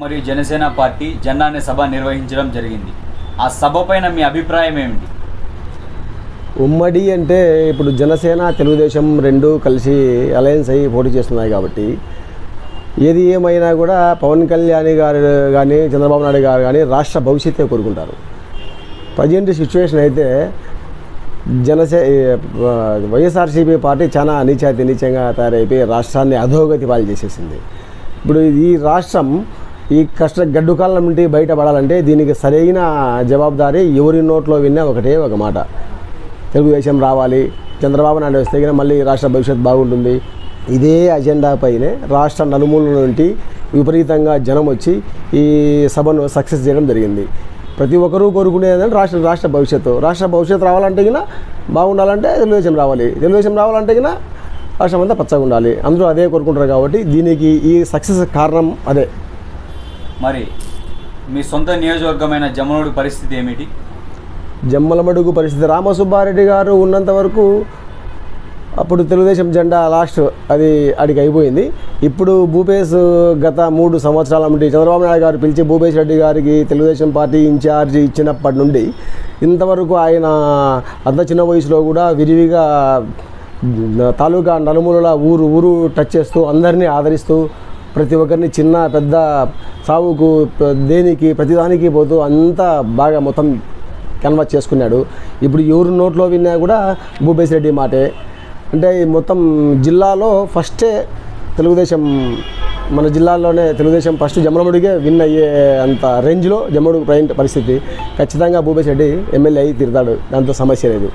మరియు జనసేన పార్టీ జెండా అనే సభ నిర్వహించడం జరిగింది. ఆ సభ పైన మీ అభిప్రాయం ఏమిటి? ఉమ్మడి అంటే ఇప్పుడు జనసేన తెలుగుదేశం రెండు కలిసి అలయన్స్ అయ్యి పోటీ చేస్తున్నాయి కాబట్టి ఏది ఏమైనా కూడా పవన్ కళ్యాణ్ గారు కానీ చంద్రబాబు నాయుడు గారు కానీ రాష్ట్ర భవిష్యత్తే కోరుకుంటారు. ప్రజెంట్ సిచ్యువేషన్ అయితే వైఎస్ఆర్సీపీ పార్టీ చాలా నీచంగా తయారైపోయి రాష్ట్రాన్ని అధోగతి పాలు చేసేసింది. ఇప్పుడు ఈ రాష్ట్రం ఈ గడ్డు కాలం నుండి బయటపడాలంటే దీనికి సరైన జవాబుదారీ ఎవరి నోట్లో విన్నా ఒకటే ఒక మాట, తెలుగుదేశం రావాలి, చంద్రబాబు నాయుడు వస్తే కానీ మళ్ళీ రాష్ట్ర భవిష్యత్తు బాగుంటుంది. ఇదే అజెండా పైనే రాష్ట్ర నలుమూల నుండి విపరీతంగా జనం వచ్చి ఈ సభను సక్సెస్ చేయడం జరిగింది. ప్రతి ఒక్కరూ కోరుకునేదంటే రాష్ట్ర భవిష్యత్తు రావాలంటే కినా బాగుండాలంటే తెలుగుదేశం రావాలంటే కినా రాష్ట్రం అంతా పచ్చగా ఉండాలి. అందరూ అదే కోరుకుంటారు కాబట్టి దీనికి ఈ సక్సెస్ కారణం అదే. మరి మీ సొంత నియోజకవర్గమైన జమ్మలమడుగు పరిస్థితి ఏమిటి? జమ్మలమడుగు పరిస్థితి రామసుబ్బారెడ్డి గారు ఉన్నంత వరకు అప్పుడు తెలుగుదేశం జెండా లాస్ట్ అది అడిగి అయిపోయింది. ఇప్పుడు భూపేష్ గత 3 సంవత్సరాల నుండి చంద్రబాబు నాయుడు గారు పిలిచి భూపేష్ రెడ్డి గారికి తెలుగుదేశం పార్టీ ఇన్ఛార్జి ఇచ్చినప్పటి నుండి ఇంతవరకు ఆయన అంత చిన్న వయసులో కూడా విరివిగా తాలూకా నలుమూలల ఊరు టచ్ చేస్తూ అందరినీ ఆదరిస్తూ ప్రతి ఒక్కరిని చిన్న పెద్ద సావుకు దేనికి ప్రతిదానికి పోతూ అంతా బాగా మొత్తం కన్వర్ట్ చేసుకున్నాడు. ఇప్పుడు ఎవరు నోట్లో విన్నా కూడా భూపేష్ రెడ్డి మాటే. అంటే మొత్తం జిల్లాలో ఫస్టే తెలుగుదేశం, మన జిల్లాలోనే తెలుగుదేశం ఫస్ట్ జమ్మలమడుగే విన్ అయ్యే అంత రేంజ్లో జమ్మలమడుగు ప్రజెంట్ పరిస్థితి. ఖచ్చితంగా భూపేష్ రెడ్డి ఎమ్మెల్యే అయి తీరుతాడు, దాంతో సమస్య లేదు.